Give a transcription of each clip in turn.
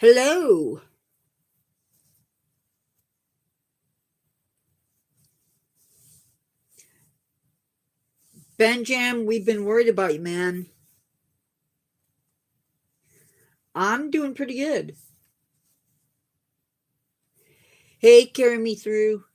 Hello. Benjam, we've been worried about you, man. I'm doing pretty good. Hey, carry me through.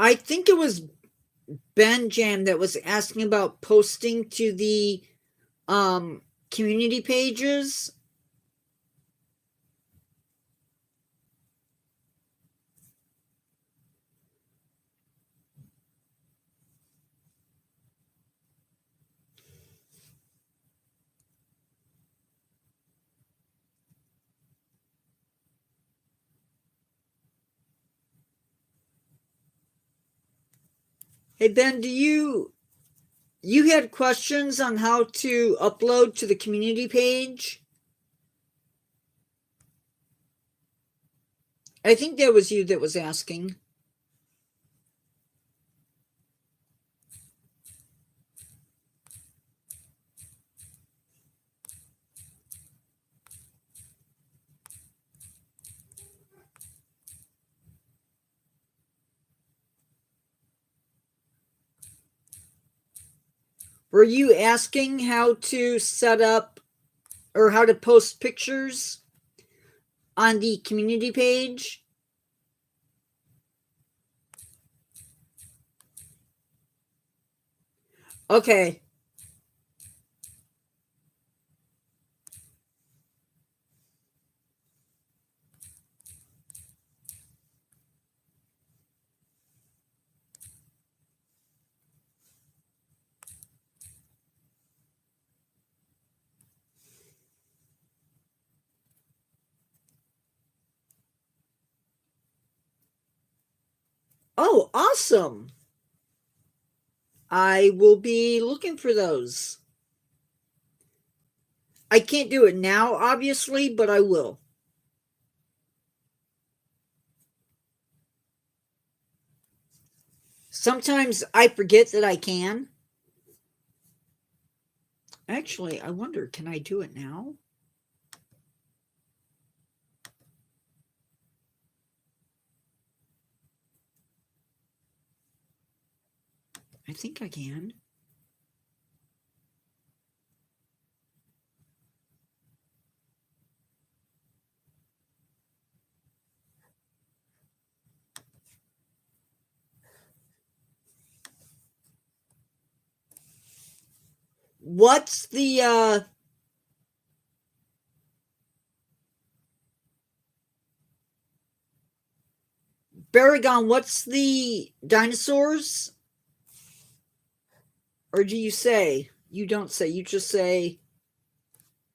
I think it was Benjam that was asking about posting to the community pages. Hey Ben, do you had questions on how to upload to the community page? I think that was you that was asking. Were you asking how to set up or how to post pictures on the community page? Okay. Oh, awesome. I will be looking for those. I can't do it now, obviously, but I will. Sometimes I forget that I can. Actually, I wonder, can I do it now? I think I can. What's the Baragon, what's the dinosaurs? Or do you say? You don't say, you just say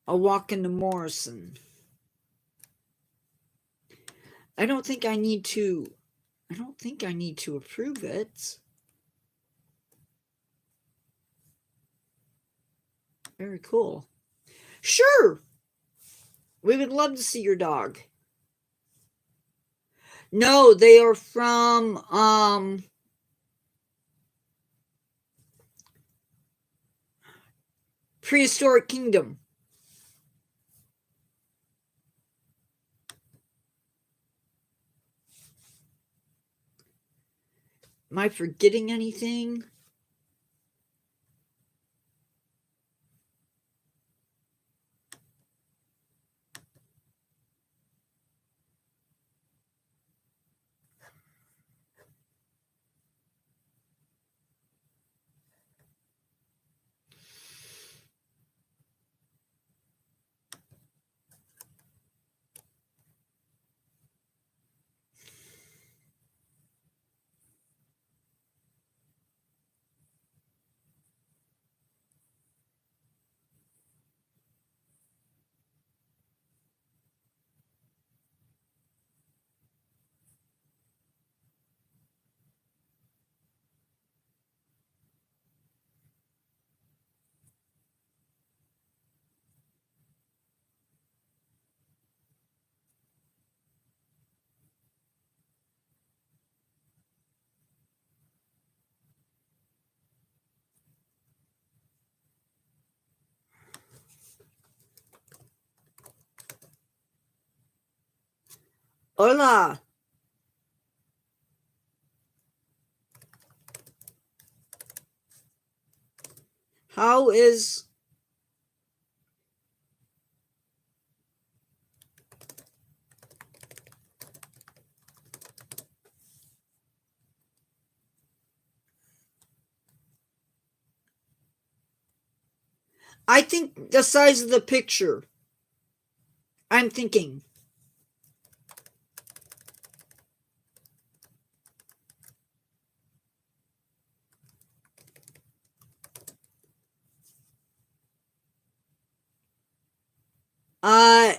a walk into Morrison. I don't think I need to approve it. Very cool. Sure. We would love to see your dog. No, they are from Prehistoric Kingdom. Am I forgetting anything? Hola. How is... I think the size of the picture. I'm thinking. Uh,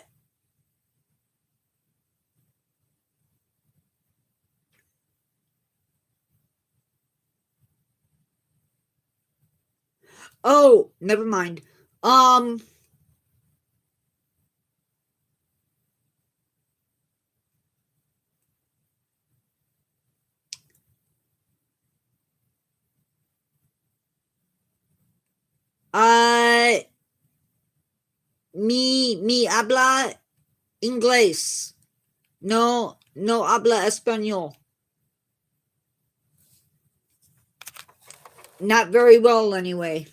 oh, never mind. Um, uh, me habla inglés. No, no habla español. Not very well, anyway.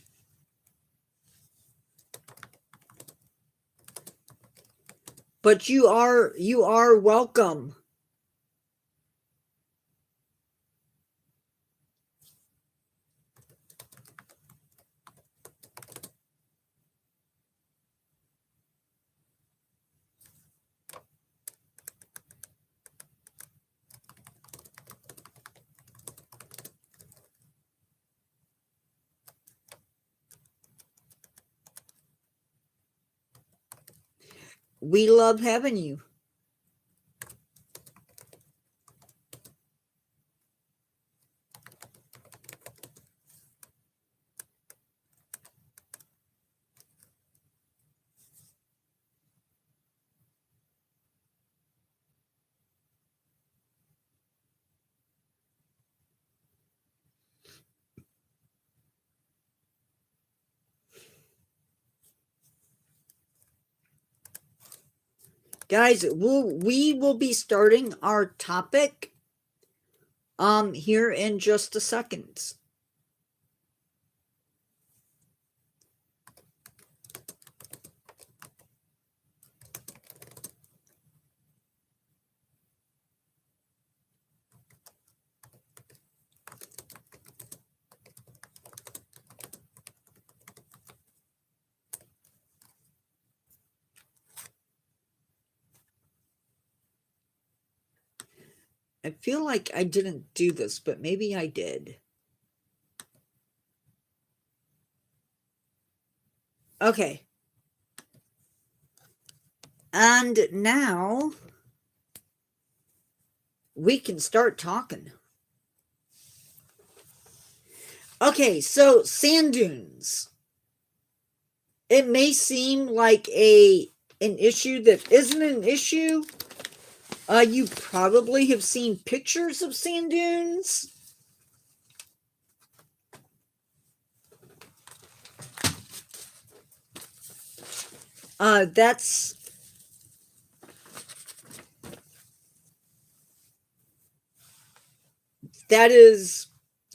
But you are welcome. We love having you. Guys, we will be starting our topic here in just a second. I feel like I didn't do this, but maybe I did. Okay. And now we can start talking. Okay, so sand dunes. It may seem like an issue that isn't an issue. You probably have seen pictures of sand dunes. That's that is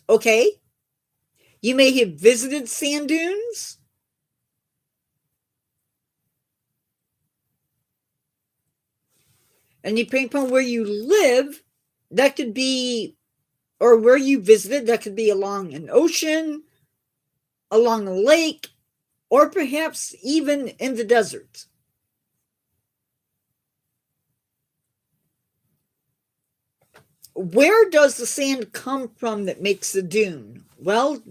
okay. You may have visited sand dunes. And depending upon where you live, that could be, or where you visited, that could be along an ocean, along a lake, or perhaps even in the desert. Where does the sand come from that makes the dune? Well,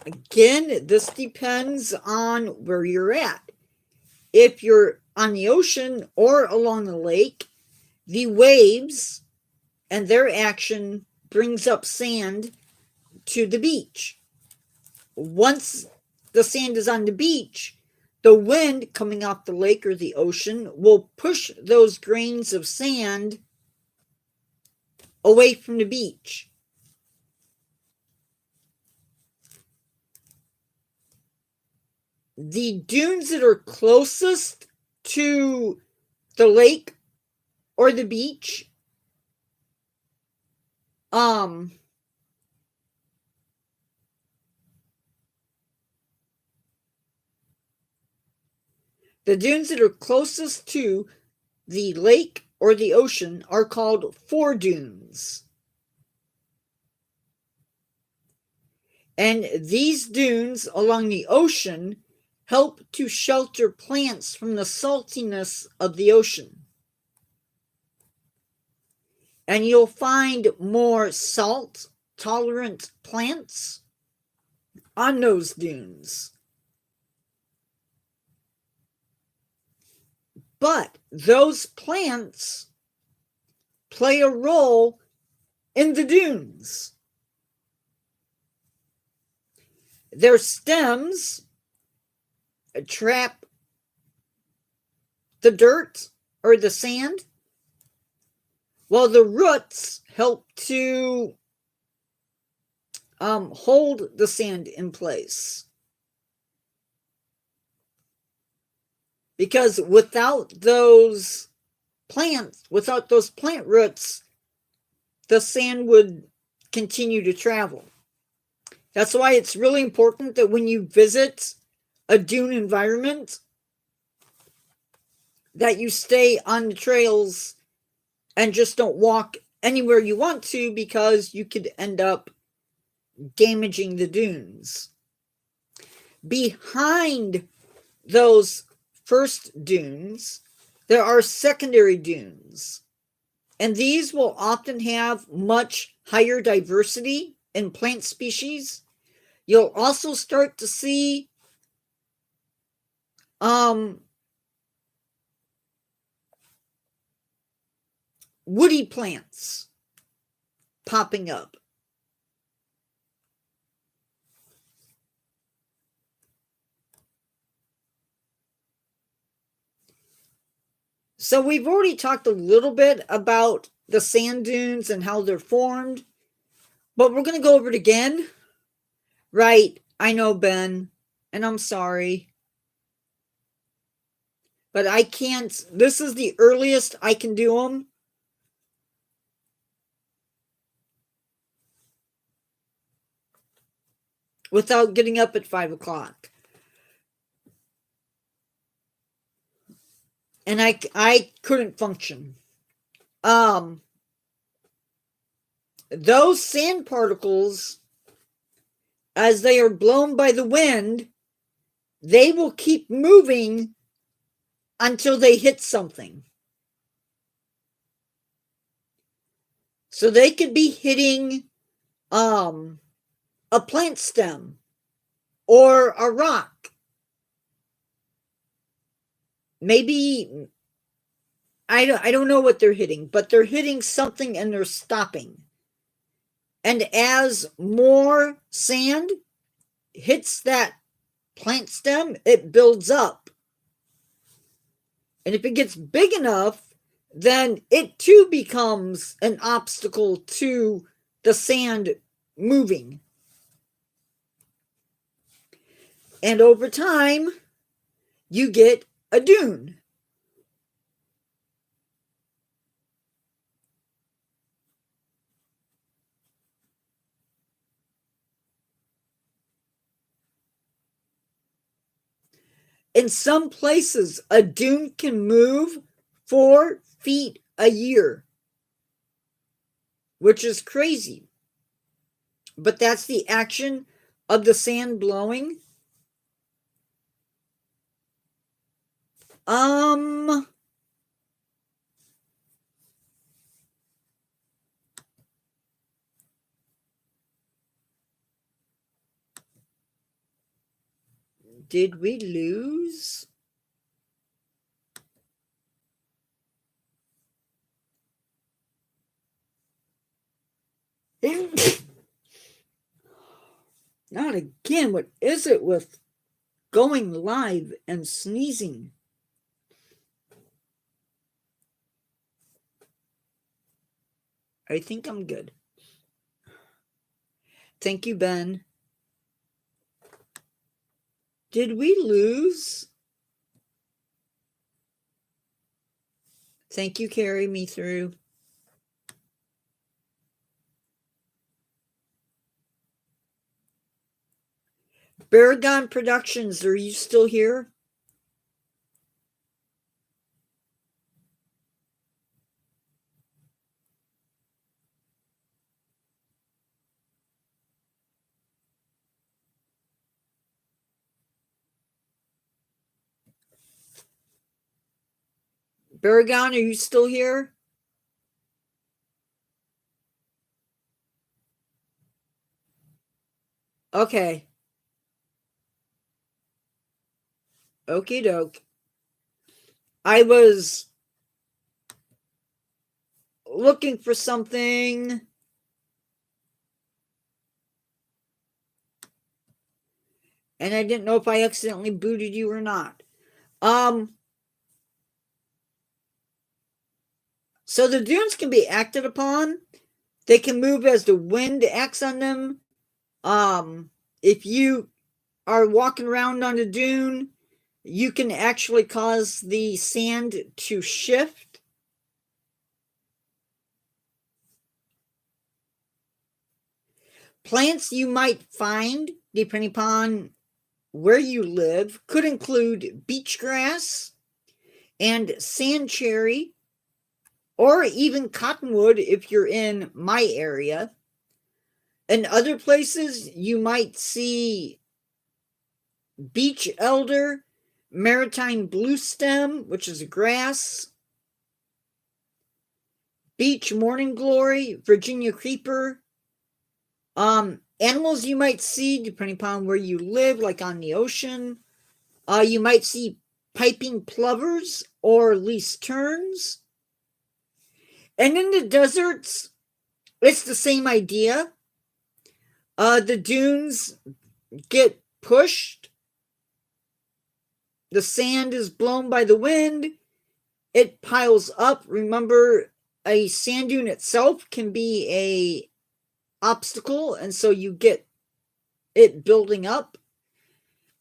again, this depends on where you're at. If you're on the ocean or along the lake, the waves and their action brings up sand to the beach. Once the sand is on the beach, the wind coming off the lake or the ocean will push those grains of sand away from the beach. The dunes that are closest to the lake or the beach Um, the dunes that are closest to the lake or the ocean are called foredunes. And these dunes along the ocean help to shelter plants from the saltiness of the ocean. And you'll find more salt tolerant plants on those dunes. But those plants play a role in the dunes. Their stems trap the dirt or the sand, while the roots help to hold the sand in place. Because without those plant roots, the sand would continue to travel. That's why it's really important that when you visit a dune environment, that you stay on the trails and just don't walk anywhere you want to, because you could end up damaging the dunes. Behind those first dunes, there are secondary dunes, and these will often have much higher diversity in plant species. You'll also start to see woody plants popping up. So we've already talked a little bit about the sand dunes and how they're formed, but we're going to go over it again. Right, I know, Ben, and I'm sorry, but I can't. This is the earliest I can do them. Without getting up at 5 o'clock. And I couldn't function. Those sand particles, as they are blown by the wind, they will keep moving until they hit something. So they could be hitting a plant stem or a rock. Maybe I don't know what they're hitting, but they're hitting something and they're stopping. And as more sand hits that plant stem, it builds up. And if it gets big enough, then it too becomes an obstacle to the sand moving. And over time, you get a dune. In some places, a dune can move 4 feet a year, which is crazy. But that's the action of the sand blowing. Did we lose? Not again. What is it with going live and sneezing? I think I'm good. Thank you, Ben. Did we lose? Thank you, carry me through. Baragon Productions, are you still here? Baragon, are you still here? Okay. Okie doke. I was looking for something. And I didn't know if I accidentally booted you or not. So the dunes can be acted upon. They can move as the wind acts on them. If you are walking around on a dune, you can actually cause the sand to shift. Plants you might find, depending upon where you live, could include beach grass and sand cherry, or even cottonwood if you're in my area. In other places, you might see beach elder, maritime bluestem, which is a grass, beach morning glory, Virginia creeper. Animals you might see depending upon where you live, like on the ocean. You might see piping plovers or least terns. And in the deserts, it's the same idea. The dunes get pushed. The sand is blown by the wind. It piles up. Remember, a sand dune itself can be a obstacle, and so you get it building up.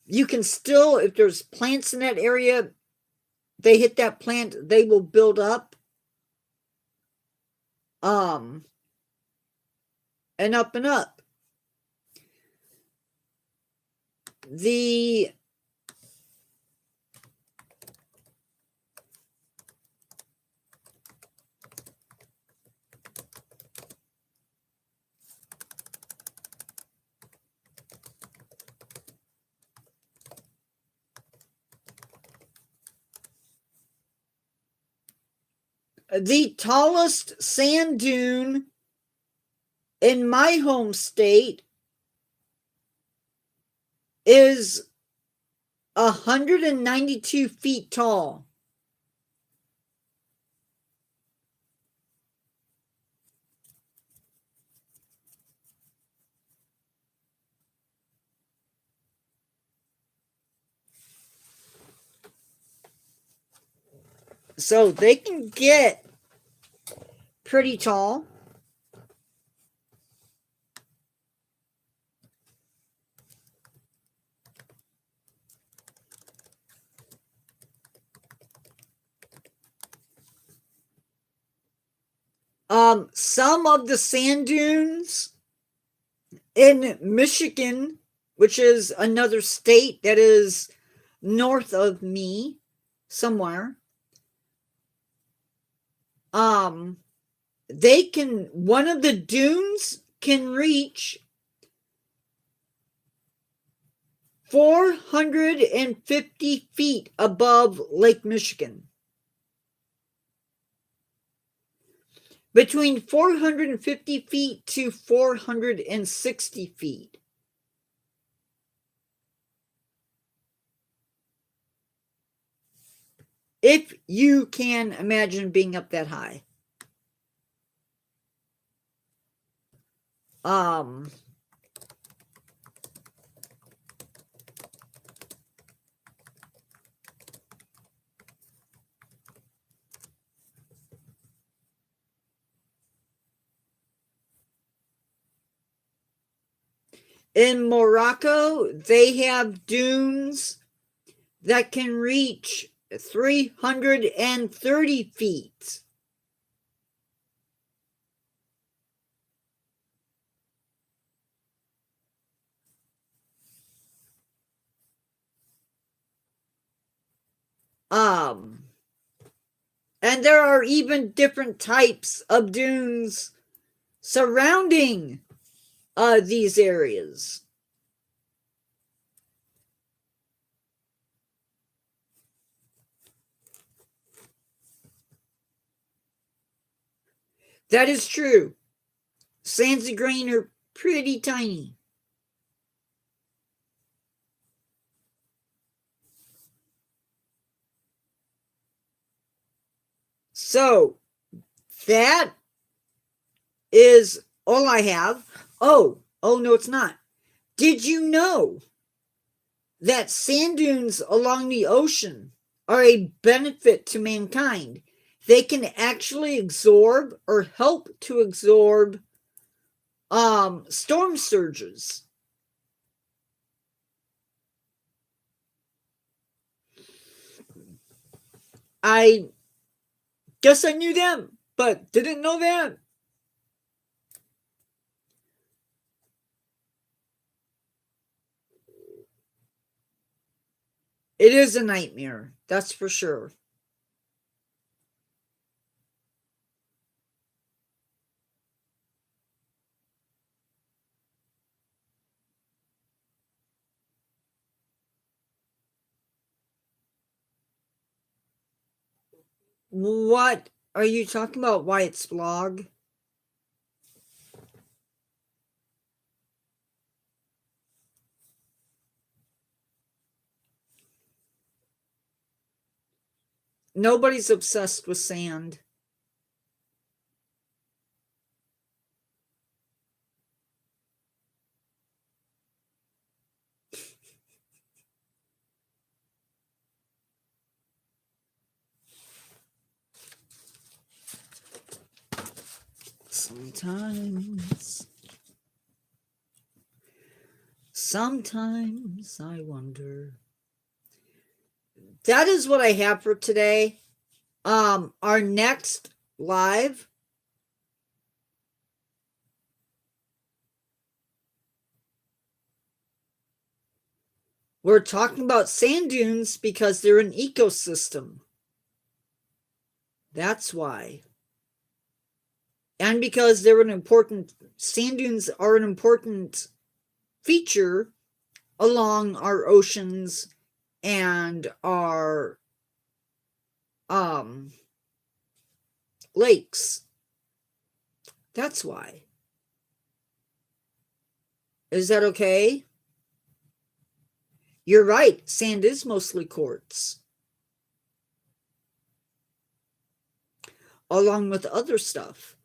You can still, if there's plants in that area, they hit that plant, they will build up. And up and up. The tallest sand dune in my home state is 192 feet tall. So they can get pretty tall. Some of the sand dunes in Michigan, which is another state that is north of me somewhere, they can, one of the dunes can reach 450 feet above Lake Michigan. Between 450 feet to 460 feet. If you can imagine being up that high. In Morocco, they have dunes that can reach 330 feet. Um, and there are even different types of dunes surrounding these areas. That is true. Sands of grain are pretty tiny. So that is all I have. Oh no, it's not. Did you know that sand dunes along the ocean are a benefit to mankind? They can actually absorb or help to absorb storm surges. I guess I knew them, but didn't know that. It is a nightmare, that's for sure. What are you talking about? Wyatt's blog? Nobody's obsessed with sand. Sometimes I wonder. That is what I have for today. Our next live, we're talking about sand dunes because they're an ecosystem. That's why. And because they're an important, sand dunes are an important feature along our oceans and our um lakes. That's why. Is that okay? You're right. Sand is mostly quartz, along with other stuff.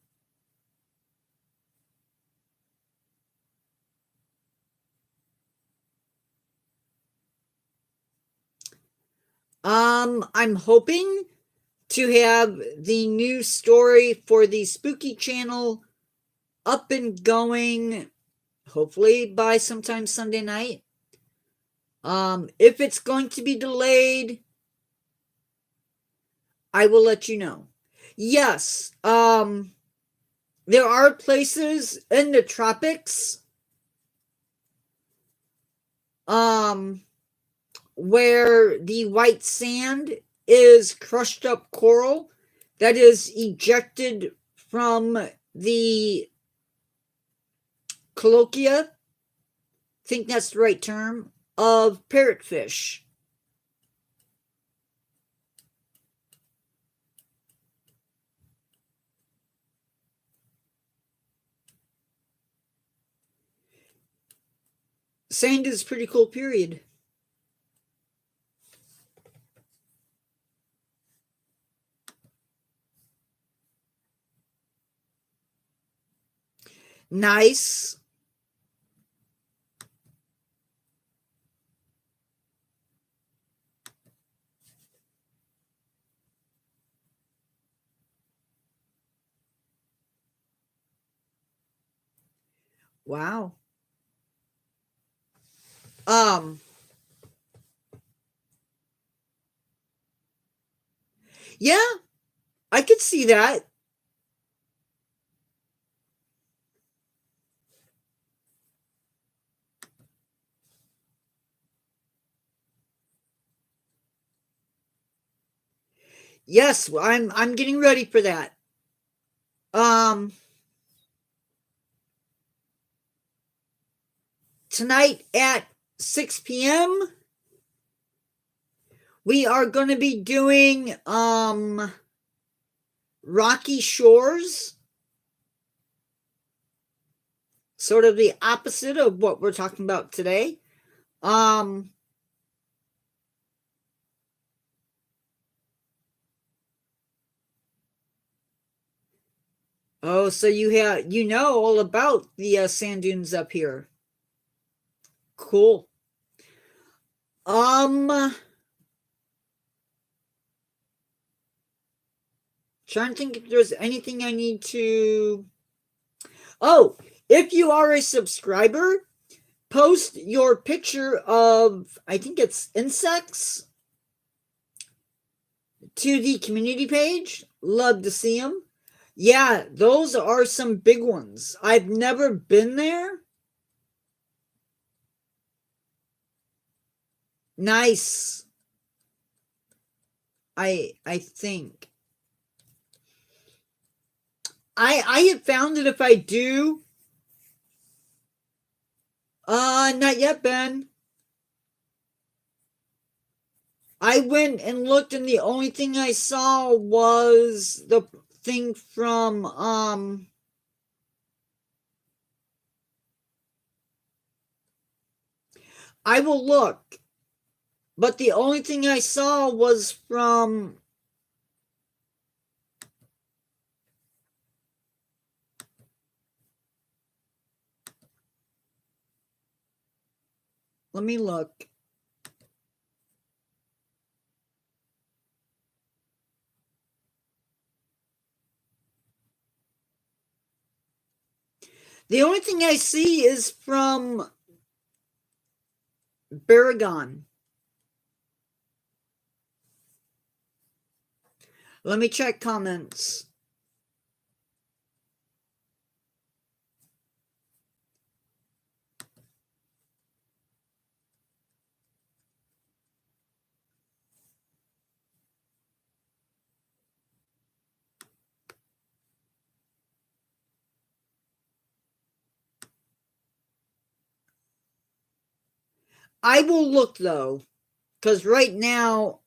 I'm hoping to have the new story for the Spooky Channel up and going, hopefully by sometime Sunday night. If it's going to be delayed, I will let you know. Yes, there are places in the tropics, um, where the white sand is crushed up coral that is ejected from the cloaca, think that's the right term, of parrotfish. Sand is pretty cool, period. Nice. Wow. Um, yeah, I could see that. Yes, I'm getting ready for that. Um, Tonight at 6 p.m. we are going to be doing Rocky Shores, sort of the opposite of what we're talking about today. Um, oh, so you know all about the sand dunes up here. Cool. Trying to think if there's anything I need to. Oh, if you are a subscriber, post your picture of, I think it's insects, to the community page. Love to see them. Yeah, those are some big ones. I've never been there. Nice. I think I have found that if I do, not yet, Ben. I went and looked, and the only thing I saw was the thing from I will look, but the only thing I saw was from. Let me look. The only thing I see is from Baragon. Let me check comments. I will look though, because right now.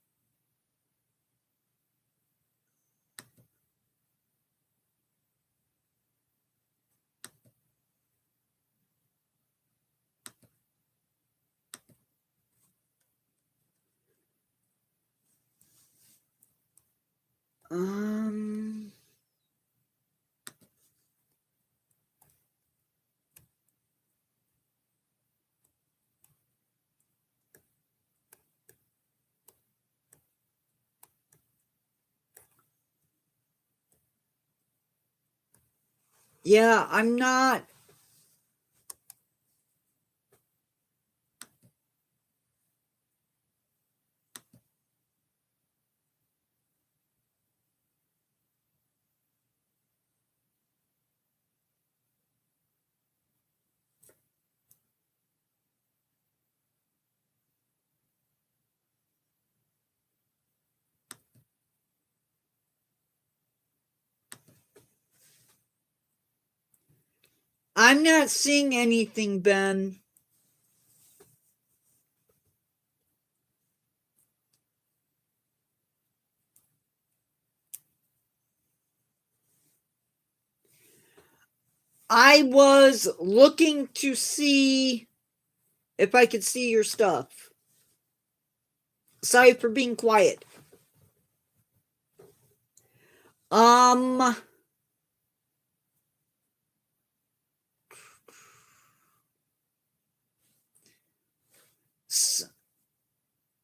Um. Yeah, I'm not. I'm not seeing anything, Ben. I was looking to see if I could see your stuff. Sorry for being quiet. Um,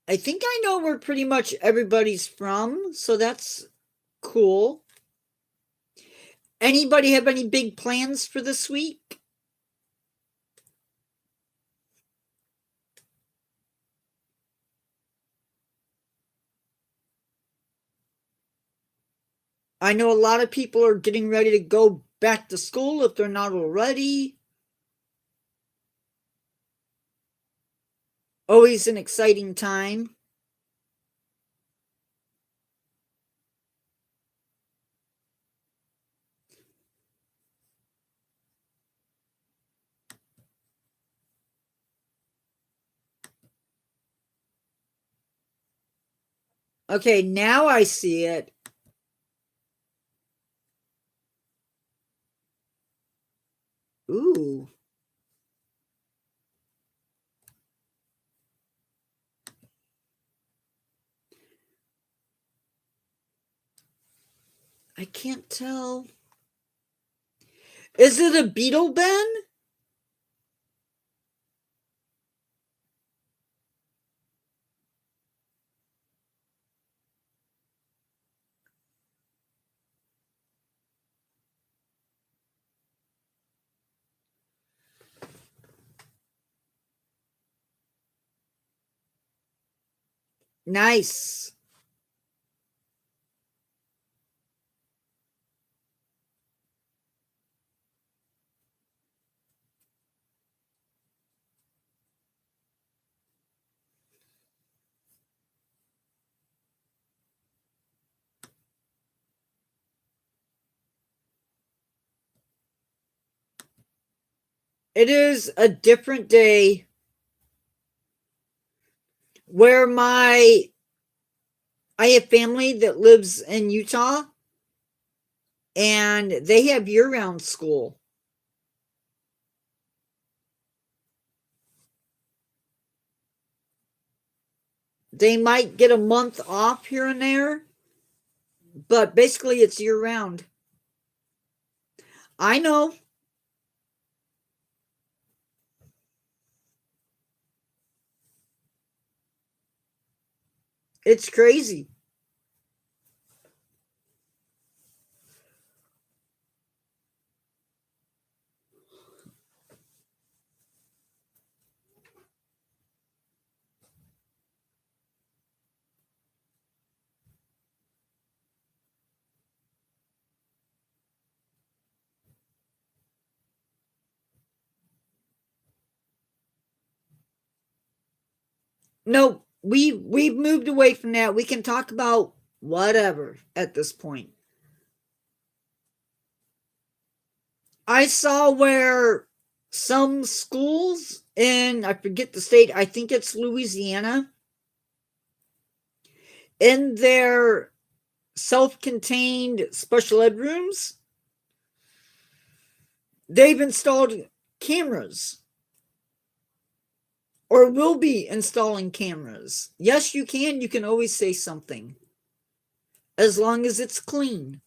I think I know where pretty much everybody's from, so that's cool. Anybody have any big plans for this week? I know a lot of people are getting ready to go back to school if they're not already. Always an exciting time. Okay, now I see it. Ooh. I can't tell. Is it a beetle, Ben? Nice. It is a different day where I have family that lives in Utah and they have year-round school. They might get a month off here and there, but basically it's year-round. I know. It's crazy. No, we've moved away from that. We can talk about whatever at this point. I saw where some schools in, I forget the state, I think it's Louisiana, in their self-contained special ed rooms, they've installed cameras or will be installing cameras. Yes, you can always say something as long as it's clean.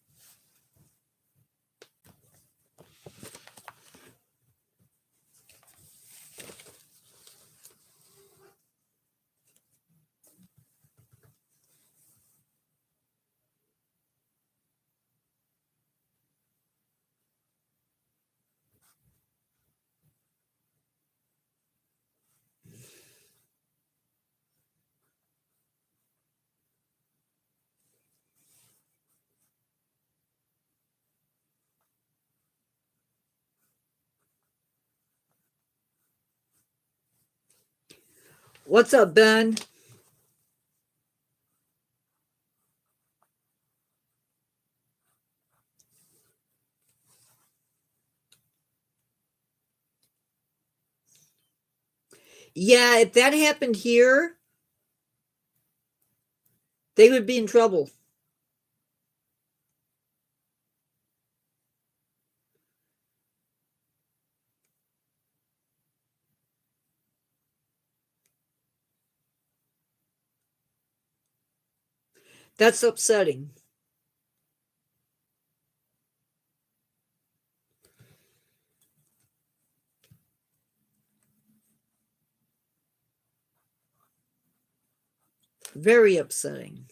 What's up, Ben? Yeah, if that happened here, they would be in trouble. That's upsetting. Very upsetting.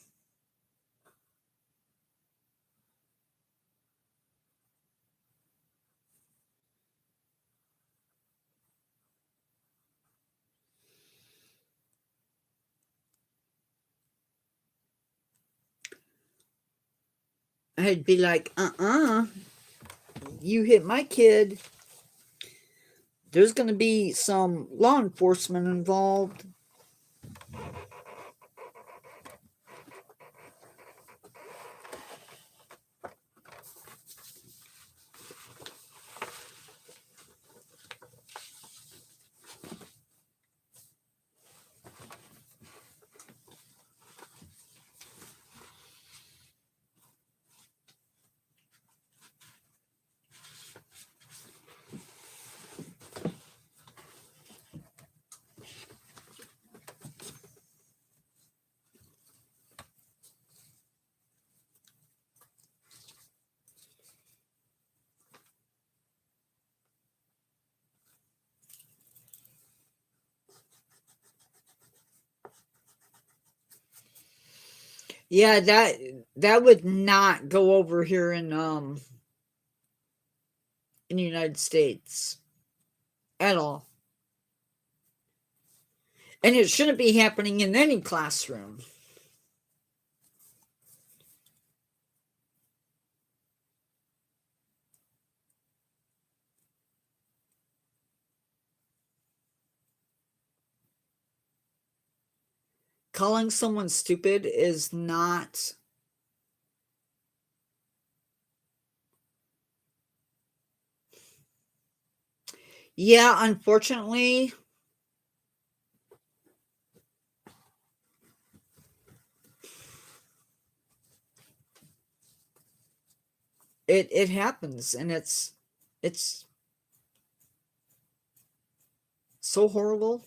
I'd be like, you hit my kid. There's going to be some law enforcement involved. Yeah, that would not go over here in the United States at all. And it shouldn't be happening in any classroom. Calling someone stupid is not. Yeah, unfortunately, it happens, and it's so horrible.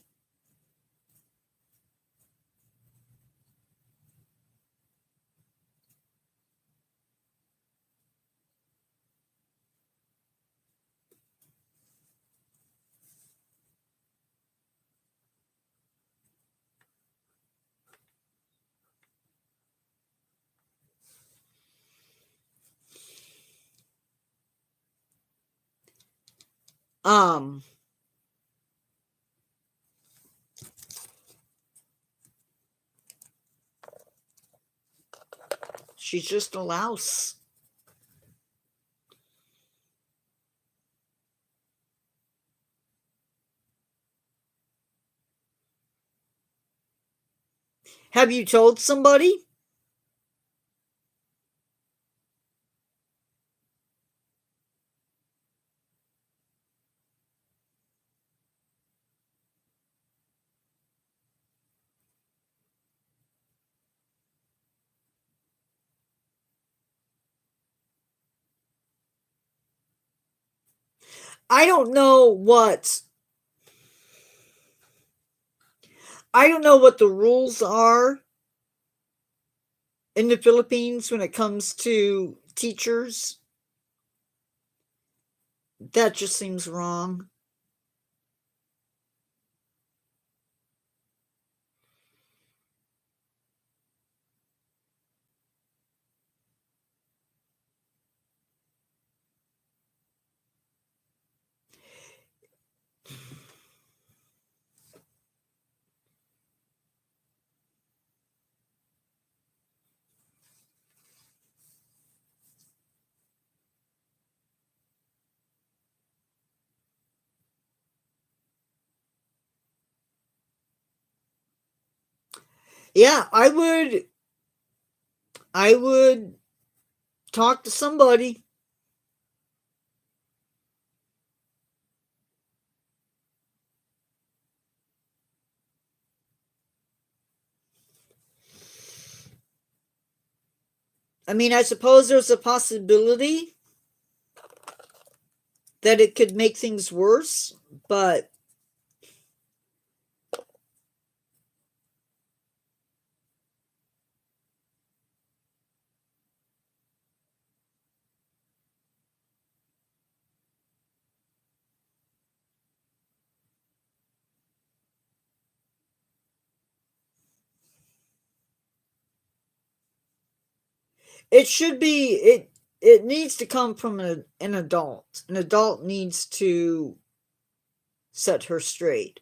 Um, she's just a louse. Have you told somebody? I don't know what I don't know what the rules are in the Philippines when it comes to teachers. That just seems wrong. Yeah, I would talk to somebody. I mean, I suppose there's a possibility that it could make things worse, but it should be it needs to come from an adult. An adult needs to set her straight.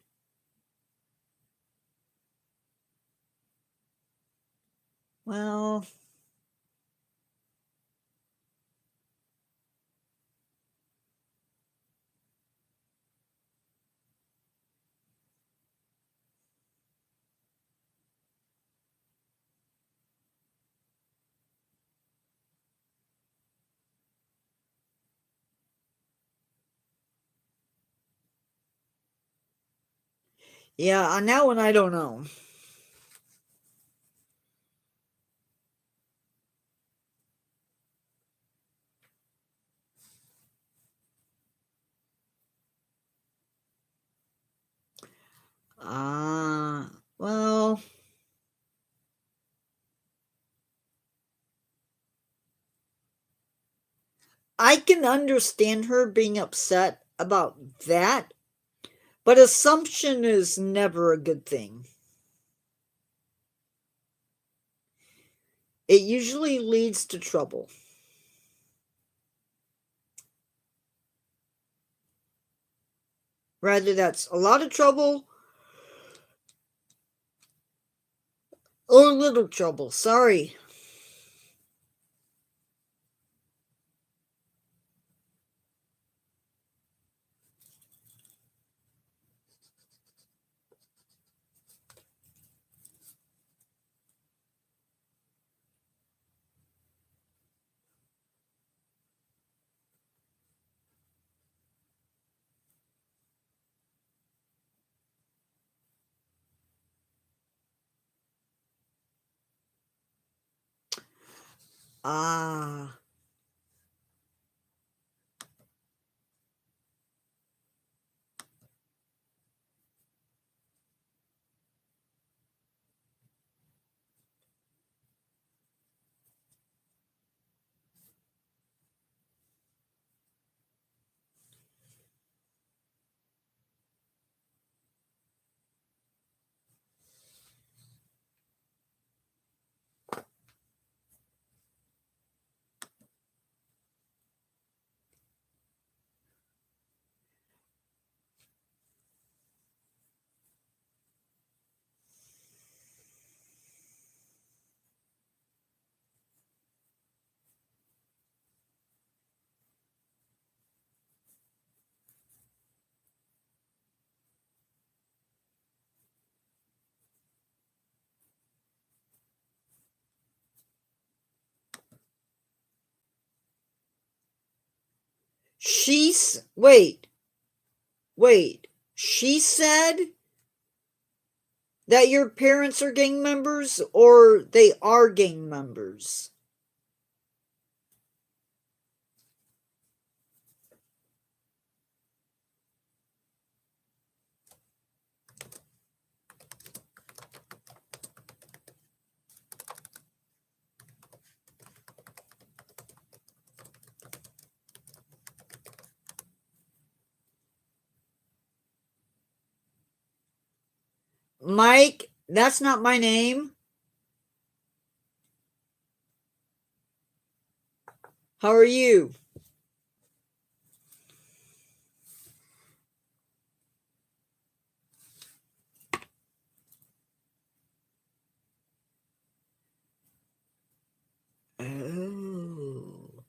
Well, yeah, on that one I don't know. Well, I can understand her being upset about that, but assumption is never a good thing. It usually leads to trouble. Rather, that's a lot of trouble or little trouble. Sorry. Ah, wait, wait. She said that your parents are gang members or they are gang members? Mike, that's not my name. How are you? Oh.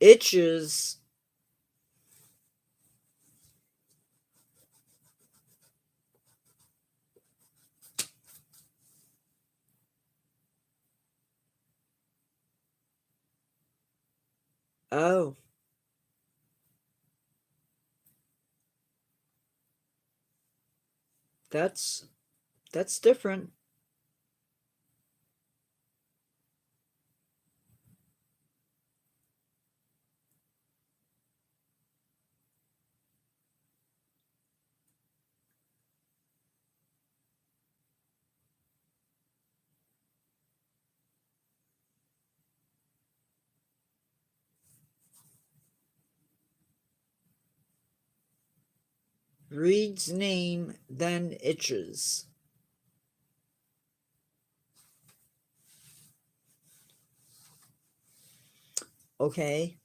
Itches. Oh, that's that's different. Reads name, then itches. Okay.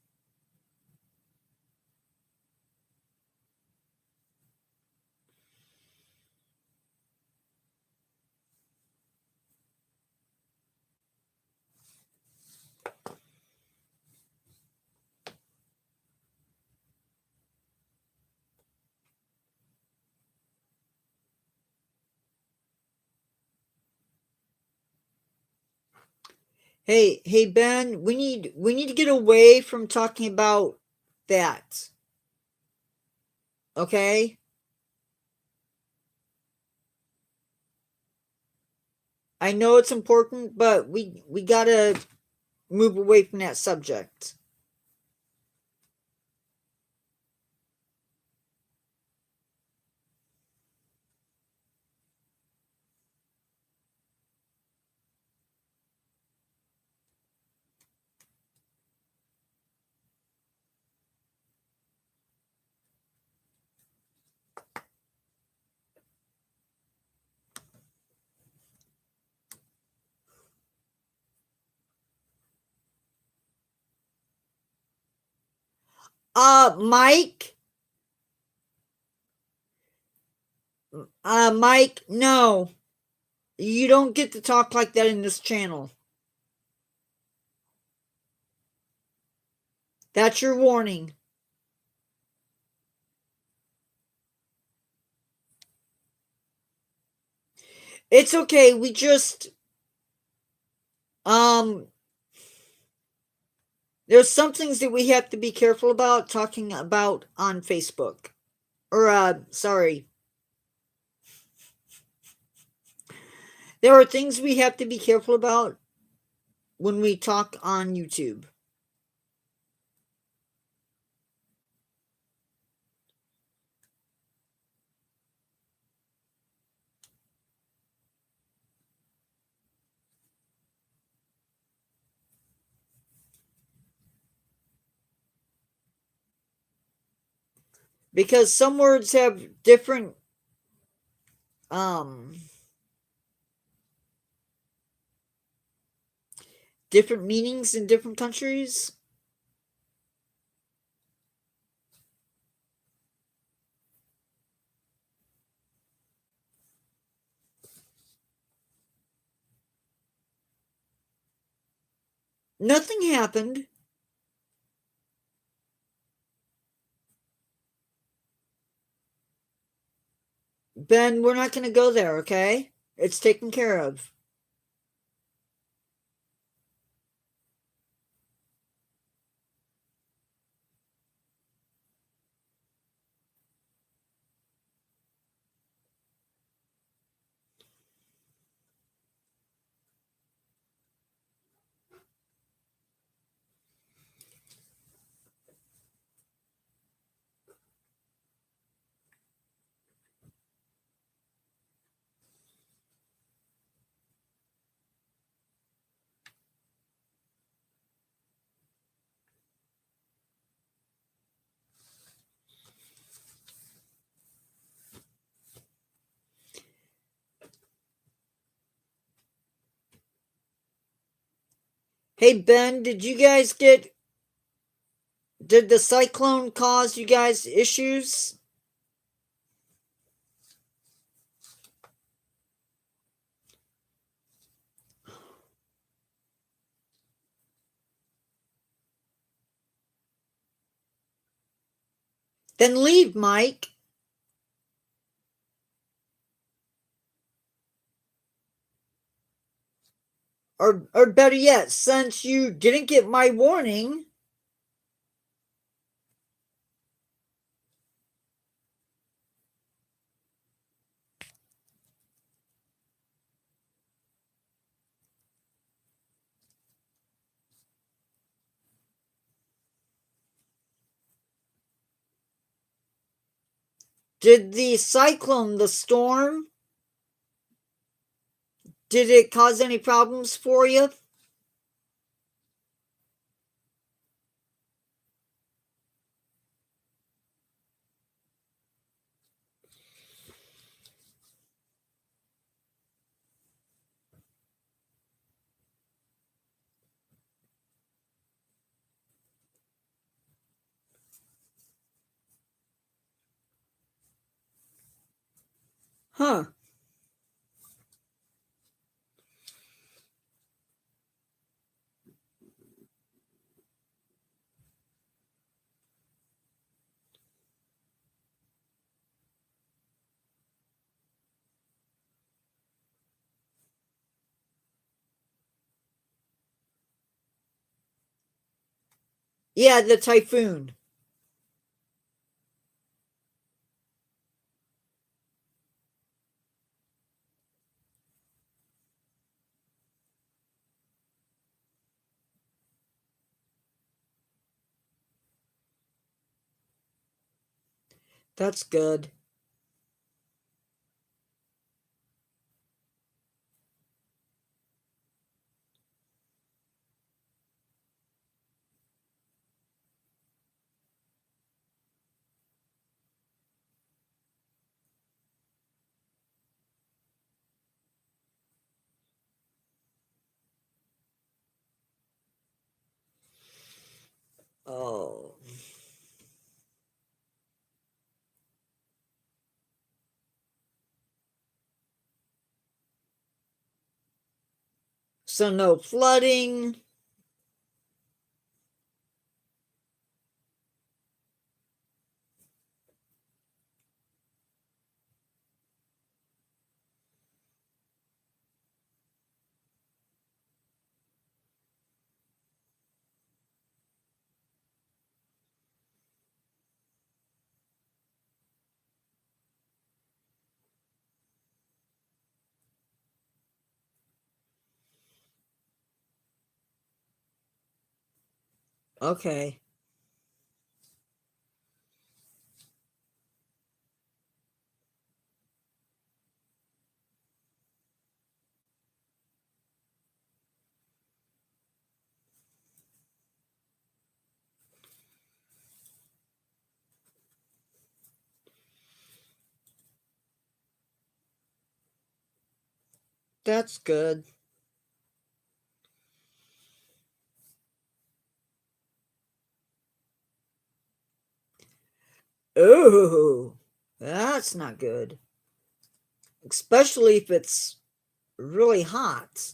Hey Ben, we need to get away from talking about that. Okay? I know it's important, but we got to move away from that subject. Mike, Mike, no, you don't get to talk like that in this channel. That's your warning. It's okay. We just, um, there's some things that we have to be careful about talking about on Facebook. Or, sorry. There are things we have to be careful about when we talk on YouTube. Because some words have um different meanings in different countries. Nothing happened. Ben, we're not going to go there, okay? It's taken care of. Hey, Ben, did the cyclone cause you guys issues? Then leave, Mike. Or better yet, since you didn't get my warning, did the cyclone, the storm, did it cause any problems for you? Huh. Yeah, the typhoon. That's good. Oh. So no flooding. Okay. That's good. Oh, that's not good. Especially if it's really hot.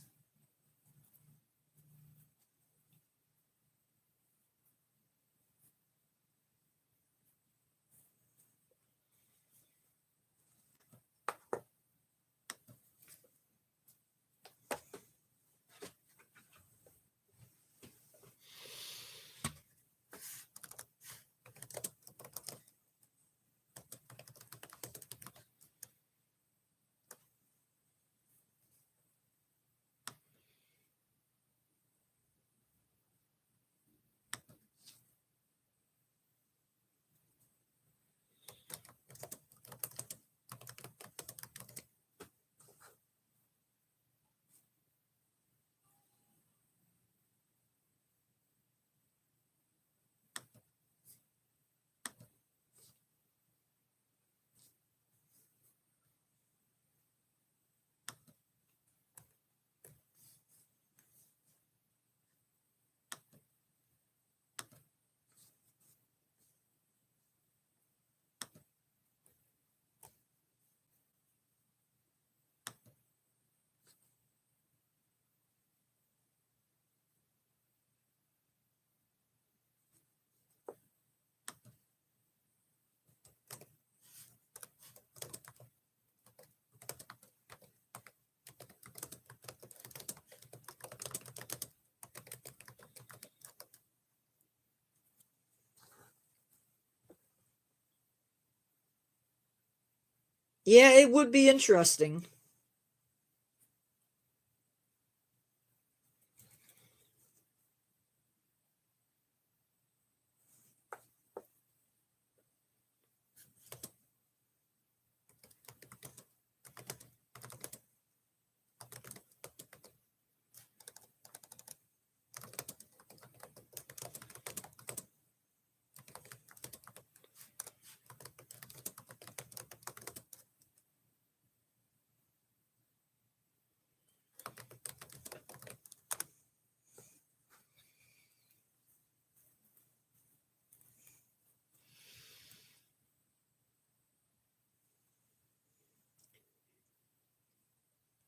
Yeah, it would be interesting.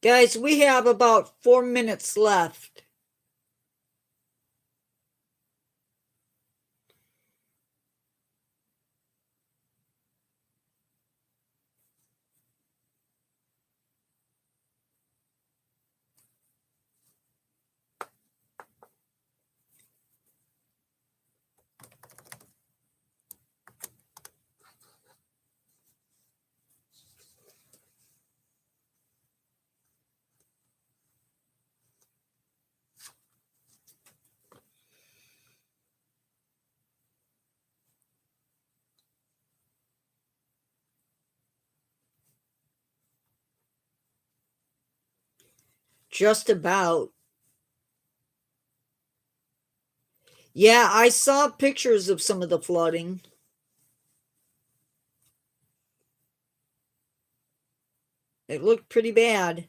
Guys, we have about 4 minutes left. Just about. Yeah, I saw pictures of some of the flooding. It looked pretty bad.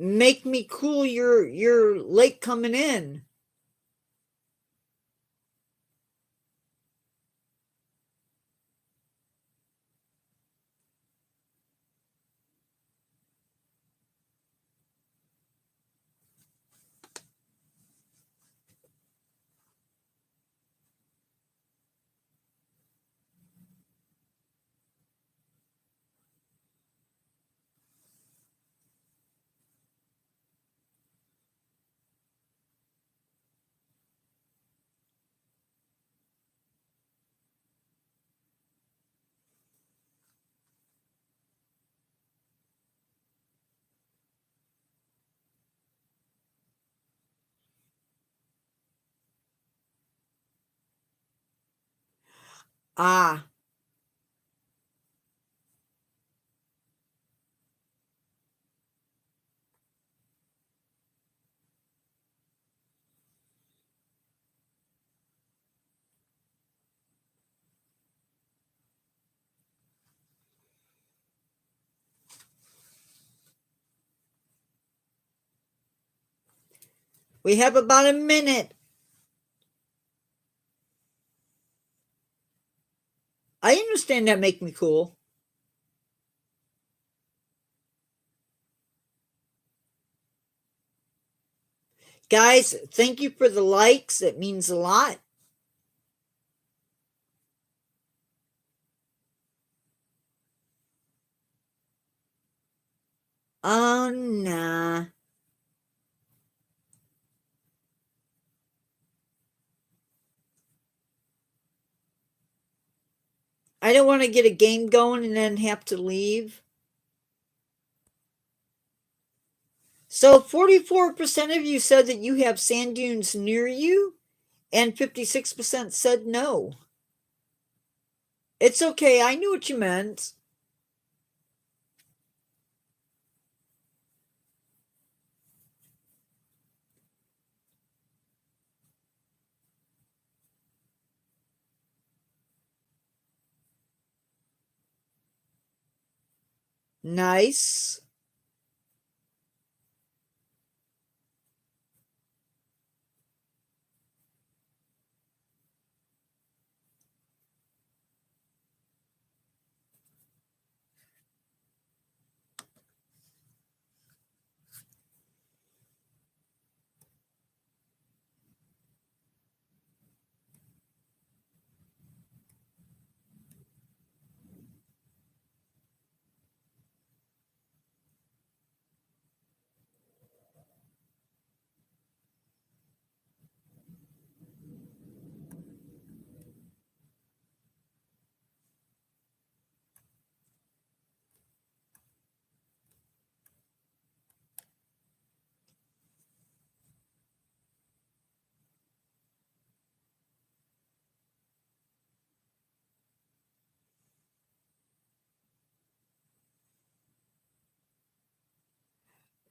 Make me cool your lake coming in. Ah, we have about a minute. I understand that make me cool. Guys, thank you for the likes. It means a lot. Oh, nah. I don't want to get a game going and then have to leave. So 44% of you said that you have sand dunes near you, and 56% said no. It's okay. I knew what you meant. Nice.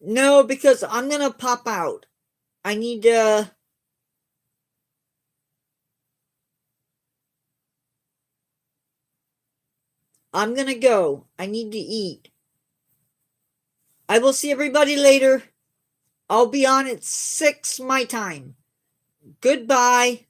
No, because I'm going to pop out. I need to. I'm going to go. I need to eat. I will see everybody later. I'll be on at 6 my time. Goodbye.